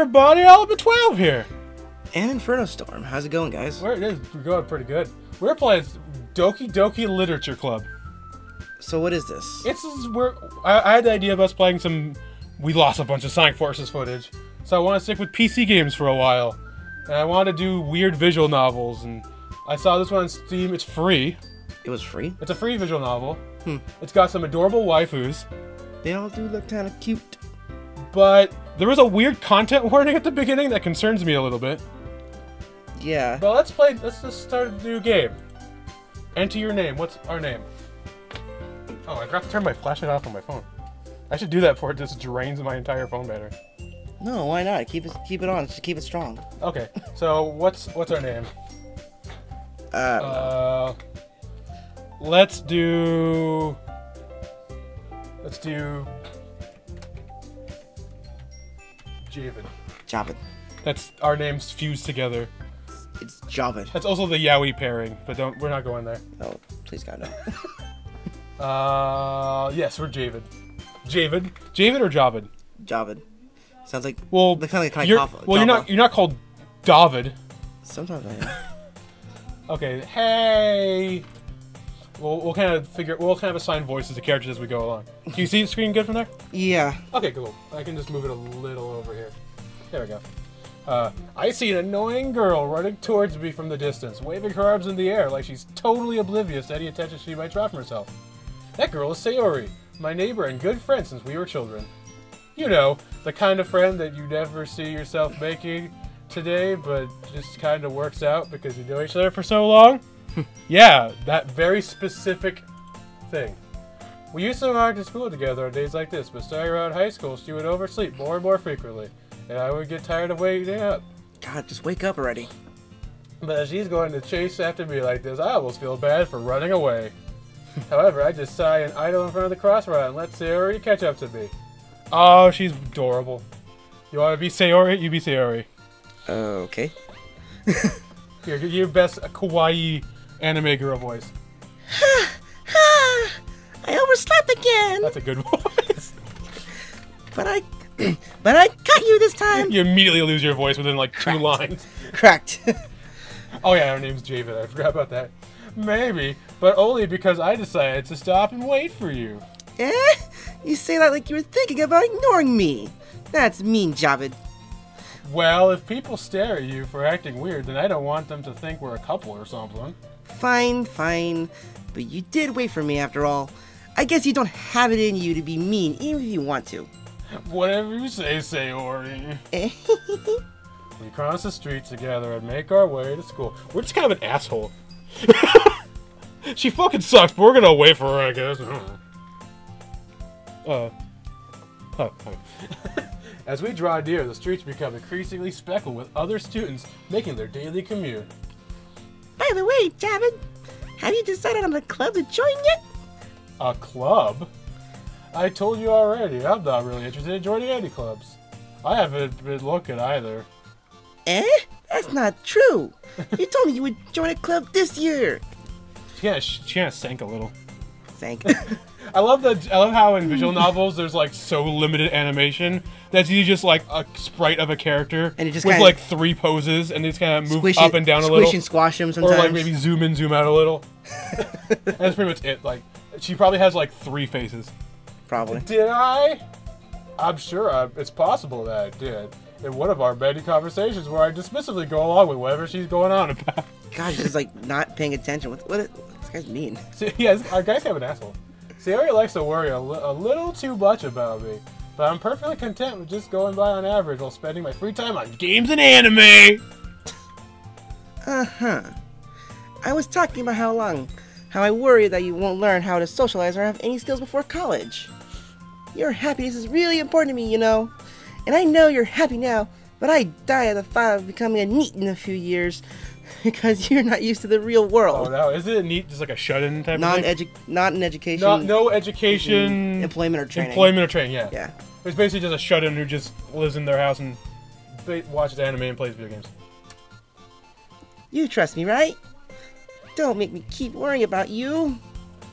everybody, Ep.1 here. And Inferno Storm. How's it going, guys? We're going pretty good. We're playing Doki Doki Literature Club. So what is this? I had the idea of us playing some. We lost a bunch of Sonic Forces footage, so I want to stick with PC games for a while, and I want to do weird visual novels. And I saw this one on Steam. It's free. It was free? It's a free visual novel. It's got some adorable waifus. They all do look kind of cute. But there was a weird content warning at the beginning that concerns me a little bit. Yeah. But let's just start a new game. Enter your name. What's our name? Oh, I forgot to turn my flashlight off on my phone. I should do that before it just drains my entire phone battery. No, why not? Keep it on. Just keep it strong. Okay. So what's our name? Let's do Javid. Javid. That's our names fused together. It's Javid. That's also the Yaoi pairing, but we're not going there. Oh, please God, no. Yes, we're Javid. Javid or Javid? Javid. Sounds like you're not called David. Sometimes I am. Okay, hey. We'll kind of assign voices to characters as we go along. Can you see the screen good from there? Yeah. Okay, cool. I can just move it a little over here. There we go. I see an annoying girl running towards me from the distance, waving her arms in the air like she's totally oblivious to any attention she might draw from herself. That girl is Sayori, my neighbor and good friend since we were children. You know, the kind of friend that you never see yourself making today, but just kind of works out because you know each other for so long. Yeah, that very specific thing. We used to walk to school together on days like this, but starting around high school, she would oversleep more and more frequently, and I would get tired of waking up. God, just wake up already. But if she's going to chase after me like this, I almost feel bad for running away. However, I just sigh and idle in front of the crossroad and let Sayori catch up to me. Oh, she's adorable. You want to be Sayori? You be Sayori. Okay. Here, get your best kawaii anime girl voice. I overslept again. That's a good voice. But I got you this time. You immediately lose your voice within like 2 lines. Correct. Oh yeah, her name's Javid. I forgot about that. Maybe, but only because I decided to stop and wait for you. Eh? You say that like you were thinking about ignoring me. That's mean, Javid. Well, if people stare at you for acting weird, then I don't want them to think we're a couple or something. Fine, fine. But you did wait for me after all. I guess you don't have it in you to be mean, even if you want to. Whatever you say, Sayori. We cross the street together and make our way to school. We're just kind of an asshole. She fucking sucks, but we're gonna wait for her, I guess. As we draw near, the streets become increasingly speckled with other students making their daily commute. By the way, Javid, have you decided on a club to join yet? A club? I told you already, I'm not really interested in joining any clubs. I haven't been looking either. Eh? That's not true. You told me you would join a club this year. She kind of sank a little. Sank. I love how in visual novels there's like so limited animation that's usually just like a sprite of a character and it just with like 3 poses and they just kind of move up and down a little. Squish and squash them sometimes. Or like maybe zoom in, zoom out a little. That's pretty much it. Like she probably has like 3 faces. Probably. Did I? I'm sure it's possible that I did. In one of our many conversations where I dismissively go along with whatever she's going on about. God, she's like not paying attention. What this guy's mean? See, yeah, our guy's kind of an asshole. Sayori likes to worry a little too much about me, but I'm perfectly content with just going by on average while spending my free time on games and anime. Uh-huh. I was talking about how I worry that you won't learn how to socialize or have any skills before college. Your happiness is really important to me, you know. And I know you're happy now, but I die at the thought of becoming a NEET in a few years because you're not used to the real world. Oh no, is it a NEET just like a shut-in type of thing? Not an education. No education. Employment or training. Employment or training, yeah. Yeah. It's basically just a shut-in who just lives in their house and watches anime and plays video games. You trust me, right? Don't make me keep worrying about you.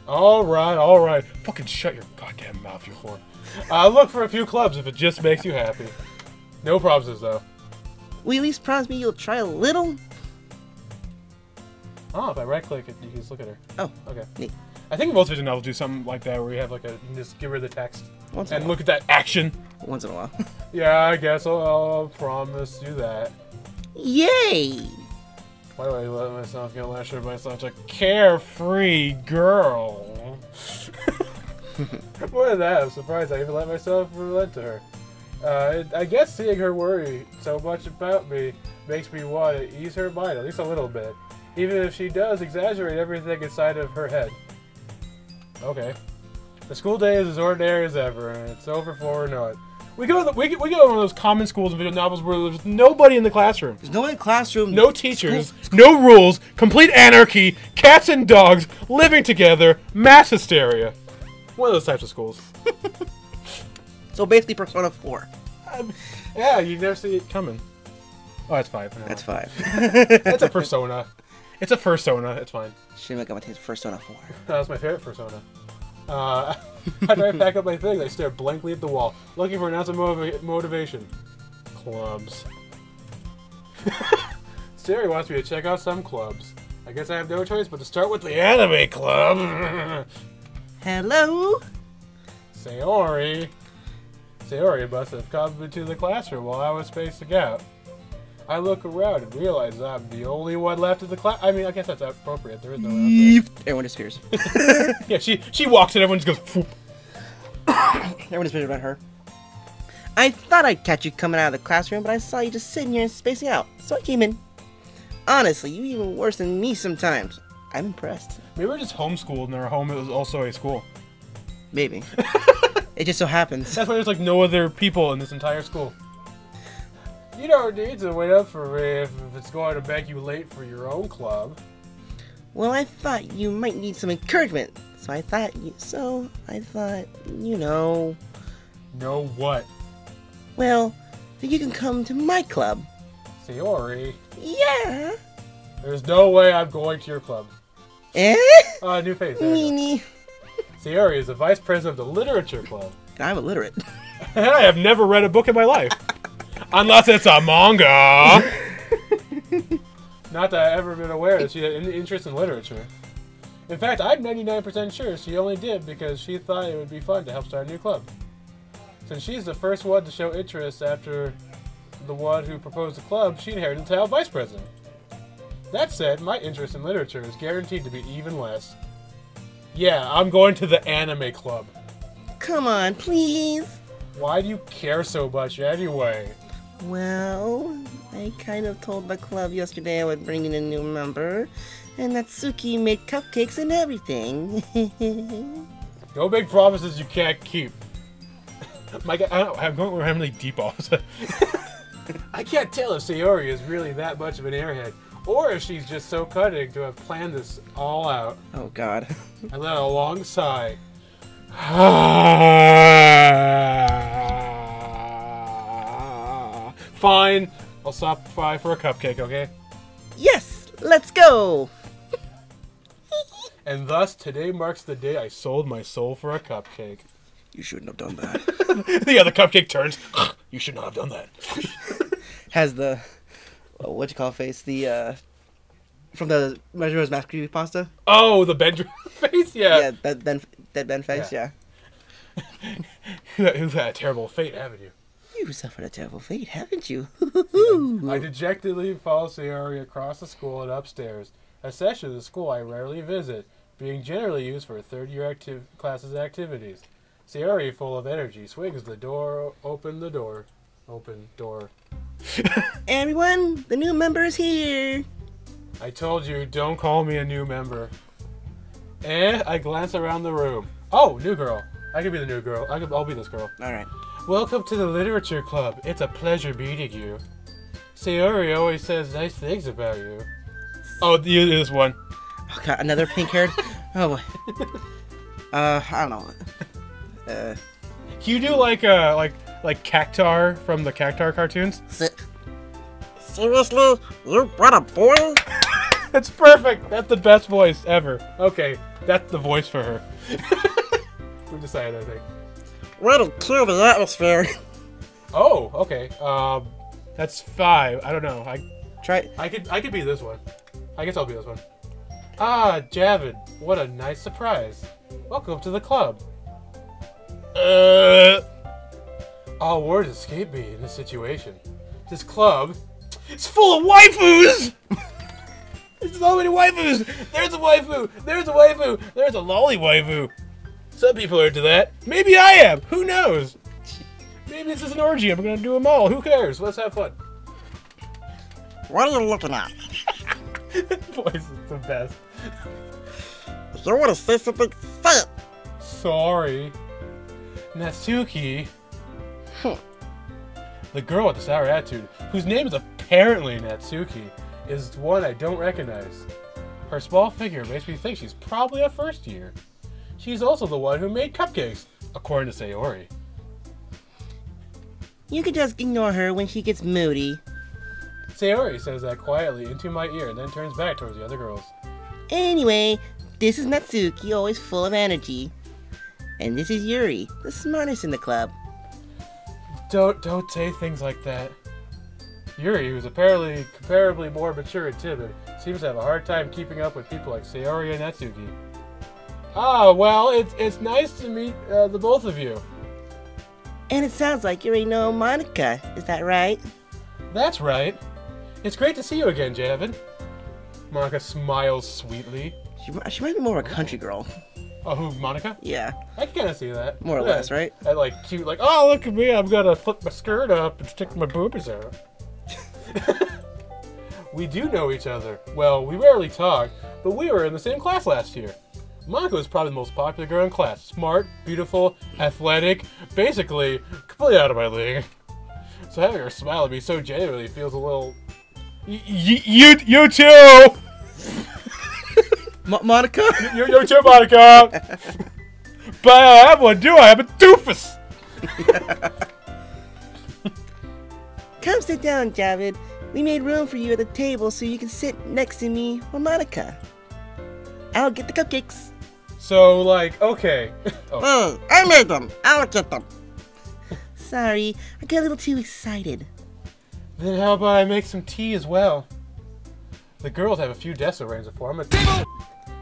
Alright. Fucking shut your goddamn mouth, you whore. I'll look for a few clubs if it just makes you happy. No promises, though. Will you at least promise me you'll try a little? Oh, if I right-click it, you can just look at her. Oh, Okay. neat. I think most visual novels do something like that, where you have like you can just give her the text Once in a and while. look at that action. Once in a while. Yeah, I guess I'll promise you that. Yay! Why do I let myself get lashed by such a carefree girl? More than that, I'm surprised I even let myself relent to her. I guess seeing her worry so much about me makes me want to ease her mind, at least a little bit. Even if she does exaggerate everything inside of her head. Okay. The school day is as ordinary as ever, and it's over before we know it. We go to one of those common schools and video novels where there's nobody in the classroom. There's no one in the classroom. No teachers, no rules, complete anarchy, cats and dogs living together, mass hysteria. One of those types of schools. So basically Persona 4. Yeah, you never see it coming. Oh, that's 5. No. That's 5. That's a persona. It's a fursona. It's fine. Should make up my Persona 4. That was my favorite persona. After I pack up my things, I stare blankly at the wall, looking for an ounce of motivation. Clubs. Siri wants me to check out some clubs. I guess I have no choice but to start with the anime club. Hello? Sayori must have come into the classroom while I was spacing out. I look around and realize I'm the only one left in the class. I mean, I guess that's appropriate. There is no one else there. Everyone disappears. Yeah, she walks and everyone just goes, Phoop. Everyone disappears about her. I thought I'd catch you coming out of the classroom, but I saw you just sitting here and spacing out, so I came in. Honestly, you're even worse than me sometimes. I'm impressed. Maybe we're just homeschooled and our home is also a school. Maybe. It just so happens. That's why there's like no other people in this entire school. You don't need to wait up for me if it's going to make you late for your own club. Well, I thought you might need some encouragement, so I thought, you know... Know what? Well, that you can come to my club. Sayori, Yeah. there's no way I'm going to your club. Eh? New face. There we go. Meanie. Sayori is the vice president of the literature club. And I'm illiterate. And I have never read a book in my life. Unless it's a manga. Not that I've ever been aware that she had any interest in literature. In fact, I'm 99% sure she only did because she thought it would be fun to help start a new club. Since she's the first one to show interest after the one who proposed the club, she inherited the title of vice president. That said, my interest in literature is guaranteed to be even less. Yeah, I'm going to the anime club. Come on, please. Why do you care so much anyway? Well, I kind of told the club yesterday I would bring in a new member, and that Suki made cupcakes and everything. Don't make promises you can't keep. My God, I'm going randomly deep off. I can't tell if Sayori is really that much of an airhead, or if she's just so cunning to have planned this all out. Oh, God. I let out a long sigh. Fine, I'll stop by for a cupcake, okay? Yes, let's go. And thus, today marks the day I sold my soul for a cupcake. You shouldn't have done that. The other cupcake turns. You should not have done that. Has the, what you call face, the, from the Majora's Mask creepypasta? Oh, the Ben face? Yeah. Yeah, that Ben face, yeah. You've had a terrible fate, haven't you? You suffered a terrible fate, haven't you? I dejectedly follow Sayori across the school and upstairs, a section of the school I rarely visit, being generally used for third-year classes activities. Sayori, full of energy, swings the door, open door. Everyone, the new member is here. I told you, don't call me a new member. And I glance around the room. Oh, new girl. I can be the new girl. I'll be this girl. All right. Welcome to the literature club. It's a pleasure meeting you. Sayori always says nice things about you. Oh, this one. Oh, God, another pink-haired? Oh, boy. I don't know. Can you do like Cactar from the Cactar cartoons? Seriously? You brought a boy? That's perfect. That's the best voice ever. Okay, that's the voice for her. We decided, I think. Way to clear the atmosphere. Oh, okay. That's 5. I don't know. Try. I could be this one. I guess I'll be this one. Ah, Javid, what a nice surprise. Welcome to the club. All words escape me in this situation. This club is full of waifus! There's so many waifus! There's a waifu! There's a waifu! There's a lolly waifu! Some people are into that. Maybe I am! Who knows? Maybe this is an orgy. I'm gonna do them all. Who cares? Let's have fun. What are you looking at? Voice is the best. If you want to say something, say it. Sorry. Natsuki. The girl with the sour attitude, whose name is apparently Natsuki, is one I don't recognize. Her small figure makes me think she's probably a first year. She's also the one who made cupcakes, according to Sayori. You can just ignore her when she gets moody. Sayori says that quietly into my ear and then turns back towards the other girls. Anyway, this is Natsuki, always full of energy. And this is Yuri, the smartest in the club. Don't say things like that. Yuri, who's apparently comparably more mature and timid, seems to have a hard time keeping up with people like Sayori and Natsuki. Ah, well, it's nice to meet the both of you. And it sounds like you already know Monica, is that right? That's right. It's great to see you again, Javid. Monica smiles sweetly. She might be more of a country girl. Oh, who, Monica? Yeah. I can kind of see that. More or less, right? And like cute, like, oh, look at me, I'm gonna flip my skirt up and stick my boobies out. We do know each other. Well, we rarely talk, but we were in the same class last year. Monica was probably the most popular girl in class. Smart, beautiful, athletic, basically completely out of my league. So having her smile at me so genuinely feels a little... You too! Monica? You too, Monica! But I have one, do I? I'm a doofus! Come sit down, Javid. We made room for you at the table so you can sit next to me or Monica. I'll get the cupcakes. So, like, okay. Oh. Hey, I made them. I'll get them. Sorry, I got a little too excited. Then how about I make some tea as well? The girls have a few desks arranged for them.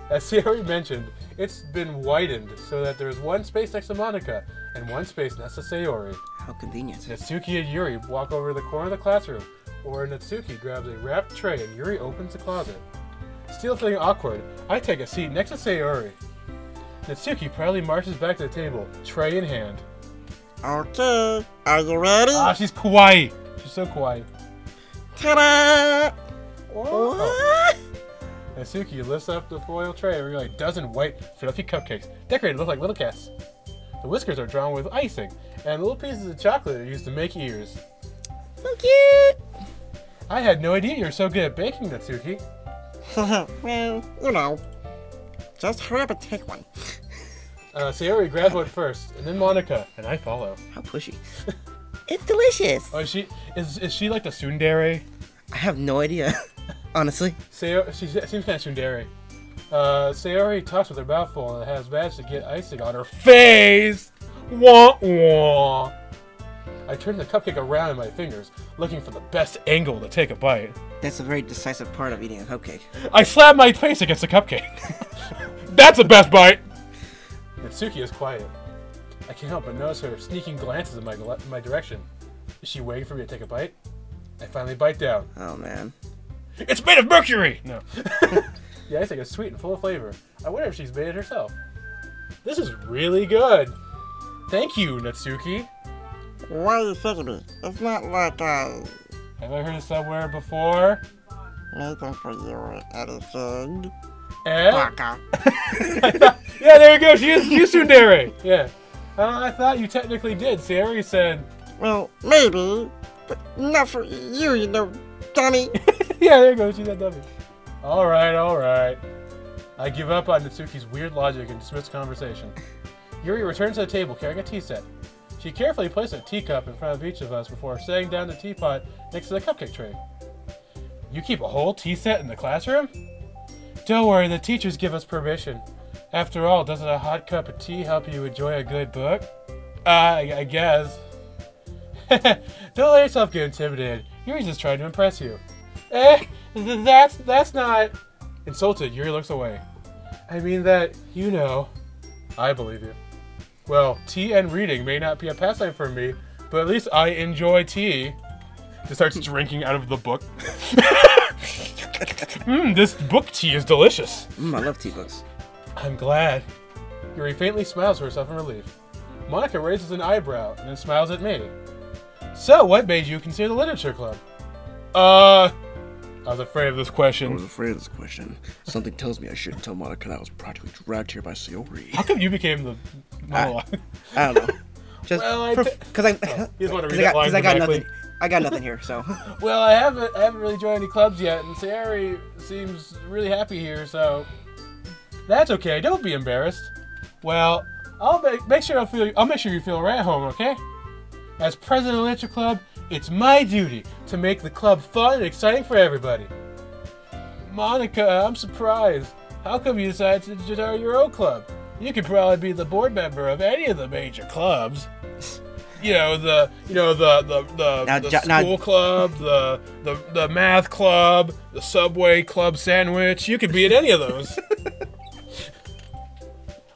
As Sayori mentioned, it's been widened so that there's one space next to Monica and one space next to Sayori. How convenient. Natsuki and Yuri walk over to the corner of the classroom, where Natsuki grabs a wrapped tray and Yuri opens the closet. Still feeling awkward, I take a seat next to Sayori. Natsuki proudly marches back to the table, tray in hand. Okay, are you ready? Ah, she's kawaii. She's so kawaii. Ta-da! What? Natsuki lifts up the foil tray and reveals a dozen white, fluffy cupcakes, decorated to look like little cats. The whiskers are drawn with icing, and little pieces of chocolate are used to make ears. So cute! I had no idea you were so good at baking, Natsuki. Well, you know. Just hurry up and take one. Sayori grabs one first, and then Monica, and I follow. How pushy. It's delicious! Oh, is she like the tsundere? I have no idea, honestly. She seems kind of tsundere. Sayori talks with her mouth full and has managed to get icing on her face! Wah wah! I turn the cupcake around in my fingers, looking for the best angle to take a bite. That's a very decisive part of eating a cupcake. I slam my face against the cupcake. That's the best bite! Natsuki is quiet. I can't help but notice her sneaking glances in my direction. Is she waiting for me to take a bite? I finally bite down. Oh, man. It's made of mercury! No. The icing is sweet and full of flavor. I wonder if she's made it herself. This is really good. Thank you, Natsuki. Why are you thinking me? It's not like I... Have I heard it somewhere before? made them for you or anything. Eh? Baka. Yeah, there you go. She is tsundere. Yeah. I thought you technically did. Sayori said... Well, maybe, but not for you, you know, dummy. Yeah, there you go. She's that dummy. Alright, alright. I give up on Natsuki's weird logic and dismiss conversation. Yuri returns to the table carrying a tea set. She carefully places a teacup in front of each of us before setting down the teapot next to the cupcake tray. You keep a whole tea set in the classroom? Don't worry, the teachers give us permission. After all, doesn't a hot cup of tea help you enjoy a good book? I guess. Don't let yourself get intimidated. Yuri's just trying to impress you. That's not... Insulted, Yuri looks away. I mean that, you know. I believe you. Well, tea and reading may not be a pastime for me, but at least I enjoy tea. He starts drinking out of the book. This book tea is delicious. I love tea books. I'm glad. Yuri faintly smiles to herself in relief. Monica raises an eyebrow and then smiles at me. So, what made you consider the literature club? I was afraid of this question. Something tells me I shouldn't tell Monica that I was practically dragged here by Sayori. How come you became the monologue? I don't know. Just because I got nothing. I got nothing here, so. Well, I haven't really joined any clubs yet, and Sayori seems really happy here, so that's okay. Don't be embarrassed. Well, I'll make sure you feel right at home, okay? As president of the literature club, it's my duty to make the club fun and exciting for everybody. Monica, I'm surprised. How come you decided to start your own club? You could probably be the board member of any of the major clubs. The school club, the math club, the Subway club sandwich. You could be at any of those.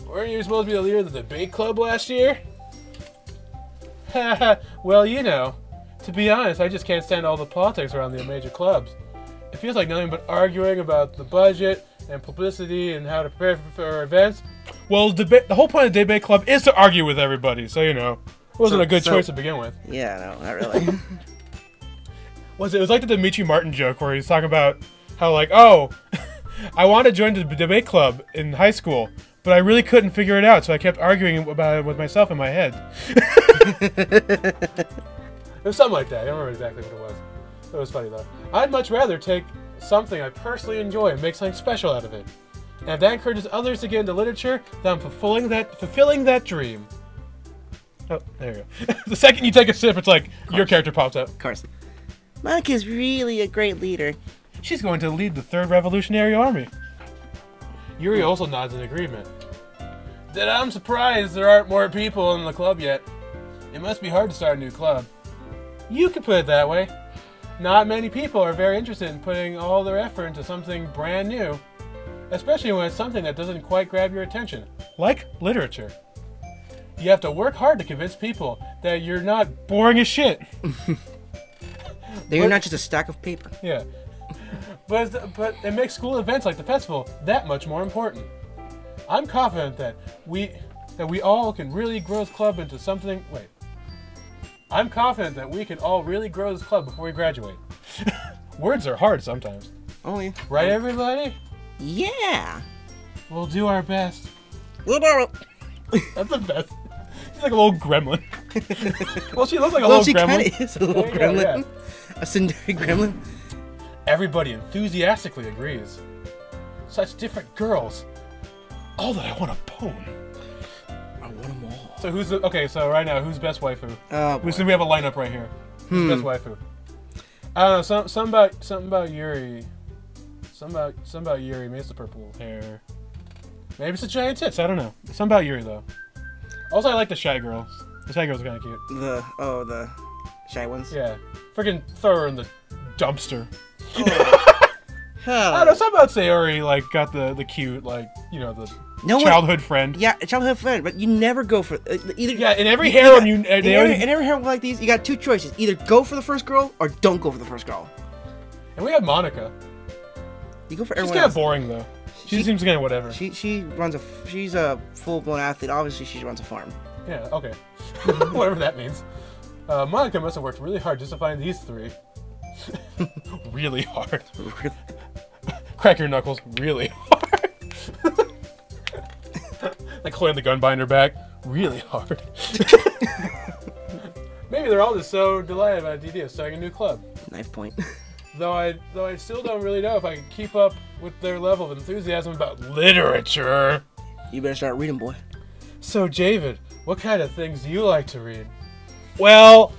Weren't you supposed to be the leader of the debate club last year? Well, to be honest, I just can't stand all the politics around the major clubs. It feels like nothing but arguing about the budget and publicity and how to prepare for events. Well, the whole point of the debate club is to argue with everybody, so it wasn't a good choice to begin with. Yeah, no, not really. It was like the Dimitri Martin joke where he's talking about how I wanted to join the debate club in high school, but I really couldn't figure it out, so I kept arguing about it with myself in my head. It was something like that. I don't remember exactly what it was. It was funny though. I'd much rather take something I personally enjoy and make something special out of it. And if that encourages others to get into literature, then I'm fulfilling that dream. Oh, there you go. The second you take a sip, it's like your character pops up. Of course. Monica's really a great leader. She's going to lead the Third Revolutionary Army. Yuri also nods in agreement. Then I'm surprised there aren't more people in the club yet. It must be hard to start a new club. You could put it that way. Not many people are very interested in putting all their effort into something brand new, especially when it's something that doesn't quite grab your attention, like literature. You have to work hard to convince people that you're not boring as shit. That you're not just a stack of paper. Yeah. But it makes school events like the festival that much more important. I'm confident that we all can really grow this club into something... Wait. I'm confident that we can all really grow this club before we graduate. Words are hard sometimes. Oh, yeah. Right, everybody? Yeah. We'll do our best. We'll do it. That's the best. She's like a little gremlin. Well, she looks like a little gremlin. Well, she kind of is a little gremlin. Go, yeah. A Cinderella gremlin. Everybody enthusiastically agrees. Such different girls. All that I want to bone. I want them all. So so right now, who's best waifu? Boy. We have a lineup right here. Who's best waifu? I don't know, something about Yuri. Something about Yuri. Maybe it's the purple hair. Maybe it's the giant tits, I don't know. Something about Yuri though. Also, I like the shy girls. The shy girls are kind of cute. The shy ones? Yeah. Freaking throw her in the dumpster. Oh. I don't know, something about Sayori, got the cute, the childhood friend. Yeah, a childhood friend, but you never go for either. Yeah, in every harem, in every harem like these, you got two choices: either go for the first girl or don't go for the first girl. And we have Monica. You go for everyone. She's kind of boring though. She seems kind of whatever. She's a full-blown athlete. Obviously, she runs a farm. Yeah. Okay. Whatever that means. Monica must have worked really hard just to find these three. Really hard. Crack your knuckles really hard. Like holding the gun behind her back really hard. Maybe they're all just so delighted about the idea of starting a new club. Knife point. Though I still don't really know if I can keep up with their level of enthusiasm about literature. You better start reading, boy. So, David, what kind of things do you like to read? Well,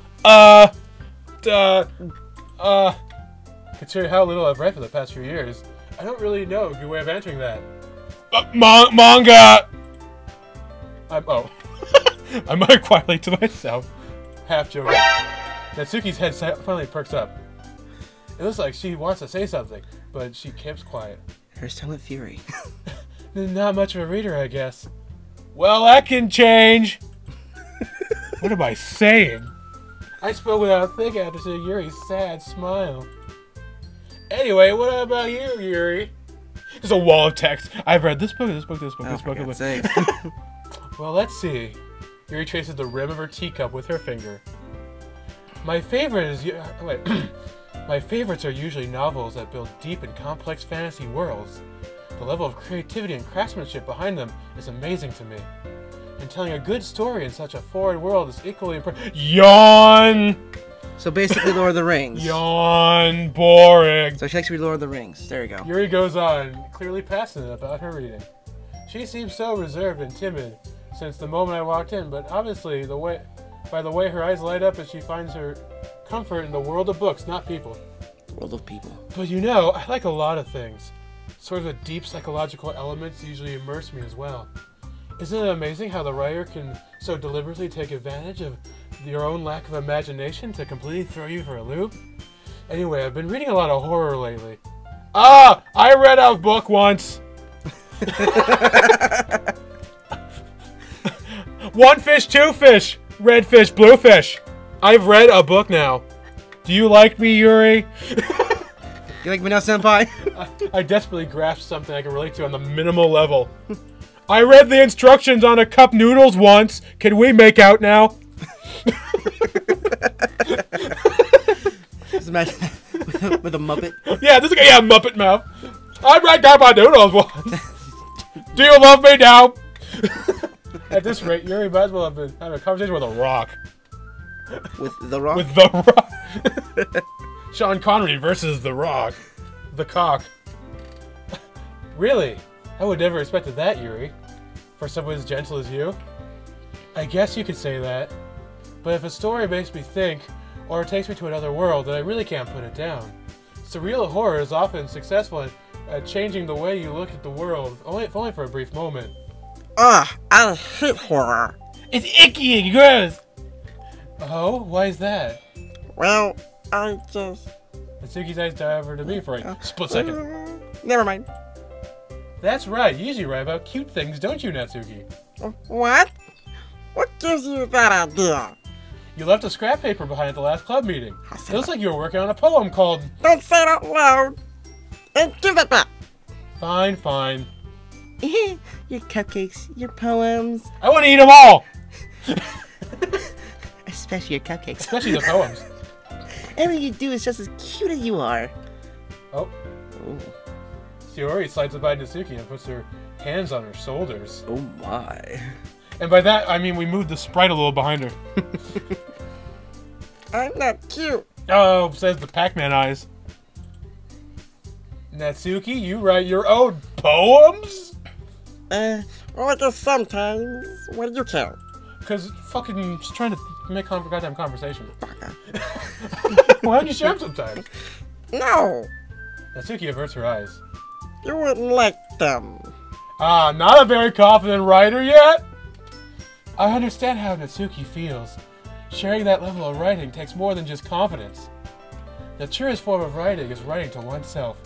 considering how little I've read for the past few years, I don't really know a good way of answering that. Manga! I muttered quietly to myself, half joking. Natsuki's head finally perks up. It looks like she wants to say something, but she keeps quiet. Her silent fury. Not much of a reader, I guess. Well, that can change. What am I saying? I spoke without thinking after seeing Yuri's sad smile. Anyway, what about you, Yuri? There's a wall of text. I've read this book, this book, this book, this book. Well, let's see. Yuri traces the rim of her teacup with her finger. My favorite is... Wait. My favorites are usually novels that build deep and complex fantasy worlds. The level of creativity and craftsmanship behind them is amazing to me. And telling a good story in such a foreign world is equally impressive. Yawn! So basically Lord of the Rings. Yawn! Boring! So she likes to read Lord of the Rings. There you go. Yuri goes on, clearly passionate about her reading. She seems so reserved and timid since the moment I walked in, but obviously by the way her eyes light up as she finds her comfort in the world of books, not people. The world of people. But you know, I like a lot of things. Sort of the deep psychological elements usually immerse me as well. Isn't it amazing how the writer can so deliberately take advantage of your own lack of imagination to completely throw you for a loop? Anyway, I've been reading a lot of horror lately. Ah! I read a book once! One fish, two fish! Red fish, blue fish! I've read a book now. Do you like me, Yuri? You like me now, senpai? I desperately grasped something I can relate to on the minimal level. I read the instructions on a cup noodles once. Can we make out now? Just imagine with a Muppet. Yeah, this guy, Muppet mouth. I read cup noodles once. Do you love me now? At this rate, Yuri might as well have been having a conversation with a rock. With The Rock? With The Rock. Sean Connery versus The Rock. The cock. Really? I would never expected that, Yuri. For someone as gentle as you? I guess you could say that. But if a story makes me think, or takes me to another world, then I really can't put it down. Surreal horror is often successful at changing the way you look at the world, if only for a brief moment. Ugh, I hate horror. It's icky and gross! Oh? Why is that? Well, I just... Natsuki's eyes dive over to me for a split second. Never mind. That's right, you usually write about cute things, don't you, Natsuki? What? What gives you that idea? You left a scrap paper behind at the last club meeting. It looks like you were working on a poem called... Don't say it out loud! And give it back! Fine, fine. Your cupcakes, your poems. I want to eat them all! Especially your cupcakes. Especially the poems. Everything you do is just as cute as you are. Oh. Ooh. Shiori slides by Natsuki and puts her hands on her shoulders. Oh my. And by that, I mean we moved the sprite a little behind her. I'm not cute. Oh, says the Pac-Man eyes. Natsuki, you write your own poems? Well, I guess sometimes. What do you count? Because fucking just trying to make goddamn conversation. Baka. Why don't you share them sometimes? No! Natsuki averts her eyes. You wouldn't like them. Ah, not a very confident writer yet? I understand how Natsuki feels. Sharing that level of writing takes more than just confidence. The truest form of writing is writing to oneself.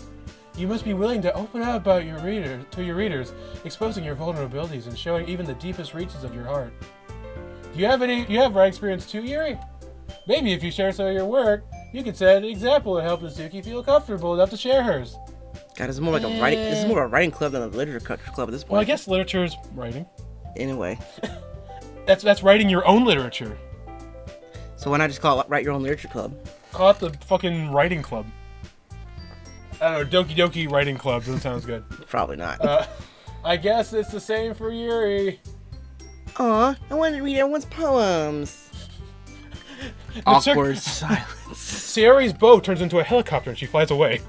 You must be willing to open up about your readers, exposing your vulnerabilities and showing even the deepest reaches of your heart. Do you have writing experience too, Yuri? Maybe if you share some of your work, you could set an example to help Natsuki feel comfortable enough to share hers. God, this is more like a writing. This is more a writing club than a literature club at this point. Well, I guess literature is writing. In a way. That's writing your own literature. So why not just call it Write Your Own Literature Club? Call it the fucking writing club. I don't know, Doki Doki writing club. Doesn't sound good. Probably not. I guess it's the same for Yuri. Aw, I wanted to read everyone's poems. Awkward silence. Sayori's boat turns into a helicopter and she flies away.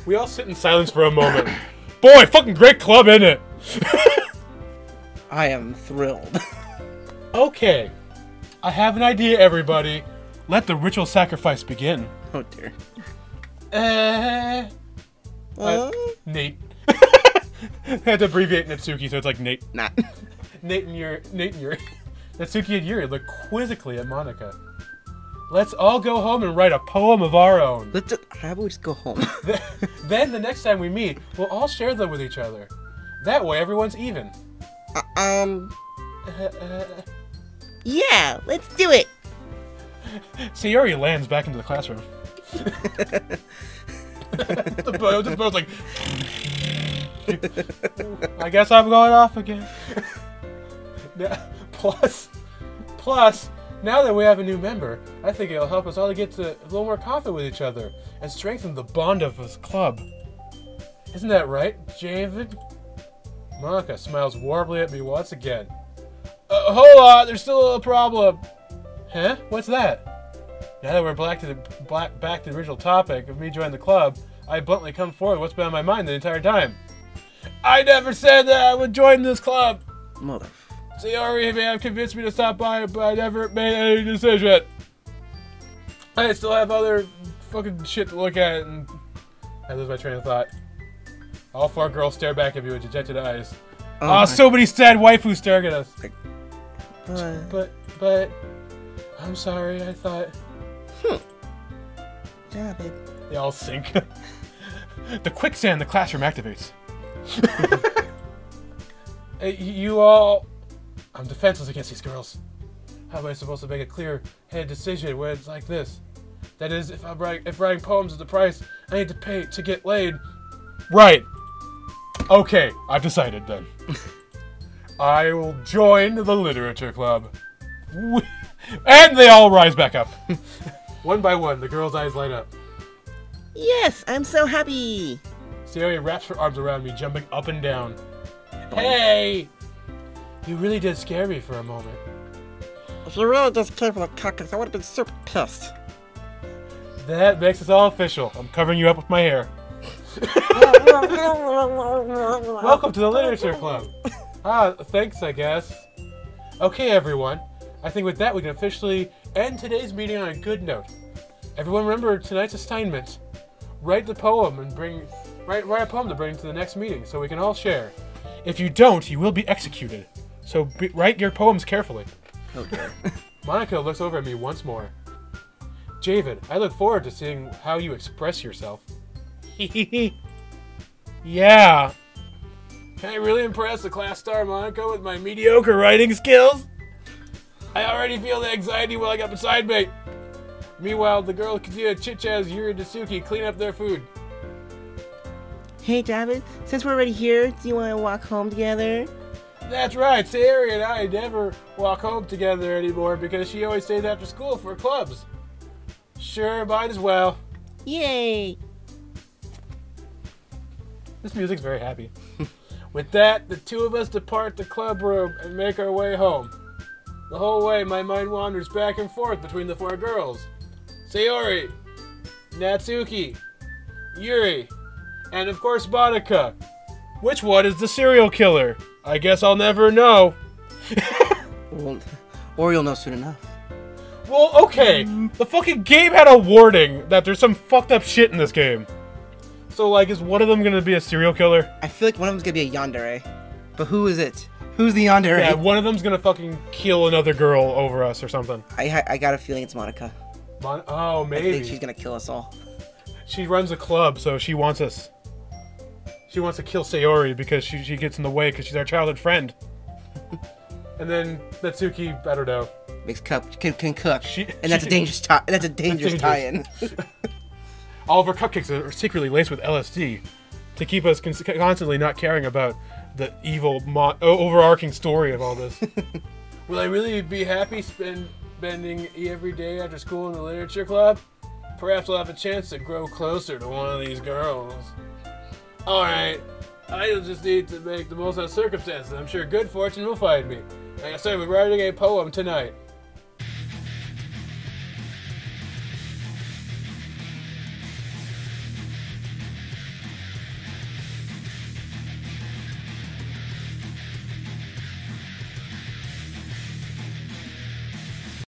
We all sit in silence for a moment. Boy, fucking great club, isn't it? I am thrilled. Okay. I have an idea, everybody. Let the ritual sacrifice begin. Oh dear. Nate. I had to abbreviate Natsuki, so it's like Nate. Not. Nate and Yuri. Natsuki and Yuri look quizzically at Monica. Let's all go home and write a poem of our own. How about we just go home? Then the next time we meet, we'll all share them with each other. That way everyone's even. Yeah, let's do it. Sayori lands back into the classroom. the boat's like... I guess I'm going off again. Plus, now that we have a new member, I think it'll help us all to get to a little more confident with each other and strengthen the bond of this club. Isn't that right, David? Monica smiles warmly at me once again. Hold on, there's still a problem. Huh? What's that? Now that we're back to the original topic of me joining the club, I bluntly come forward with what's been on my mind the entire time. I never said that I would join this club. Mother. Sayori may have convinced me to stop by, but I never made any decision. I still have other fucking shit to look at, and I lose my train of thought. All four girls stare back at me with dejected eyes. Oh, so many sad waifus staring at us. But, I'm sorry, I thought... Yeah, babe. They all sink. The quicksand in the classroom activates. You all... I'm defenseless against these girls. How am I supposed to make a clear-headed decision when it's like this? That is, if writing poems is the price I need to pay to get laid. Right. Okay, I've decided then. I will join the literature club. And they all rise back up. One by one, the girls' eyes light up. Yes, I'm so happy. Sayori wraps her arms around me, jumping up and down. Hey! You really did scare me for a moment. If you really just came from the cactus, I would have been super pissed. That makes us all official. I'm covering you up with my hair. Welcome to the literature club. Thanks, I guess. Okay, everyone. I think with that we can officially end today's meeting on a good note. Everyone remember tonight's assignment. Write a poem to bring to the next meeting so we can all share. If you don't, you will be executed. So write your poems carefully. Okay. Monica looks over at me once more. Javid, I look forward to seeing how you express yourself. Yeah. Can I really impress the class star Monica with my mediocre writing skills? I already feel the anxiety while I got beside me. Meanwhile, the girls continue to chit-chat as Yuri and Natsuki clean up their food. Hey, David, since we're already here, do you want to walk home together? That's right, Sayori and I never walk home together anymore because she always stays after school for clubs. Sure, might as well. Yay! This music's very happy. With that, the two of us depart the club room and make our way home. The whole way, my mind wanders back and forth between the four girls. Sayori, Natsuki, Yuri, and of course Monica. Which one is the serial killer? I guess I'll never know. Or you'll know soon enough. Well, okay. The fucking game had a warning that there's some fucked up shit in this game. So, like, is one of them gonna be a serial killer? I feel like one of them's gonna be a yandere. But who is it? Who's the yandere? Yeah, one of them's gonna fucking kill another girl over us or something. I got a feeling it's Monica. Oh, maybe. I think she's gonna kill us all. She runs a club, so she wants us. She wants to kill Sayori because she gets in the way because she's our childhood friend. And then Natsuki, I don't know. Makes can cook. And that's a dangerous tie-in. All of our cupcakes are secretly laced with LSD to keep us constantly not caring about the evil, overarching story of all this. Will I really be happy spending every day after school in the literature club? Perhaps I'll have a chance to grow closer to one of these girls. Alright, I just need to make the most of the circumstances. I'm sure good fortune will find me. Like I said, we're writing a poem tonight.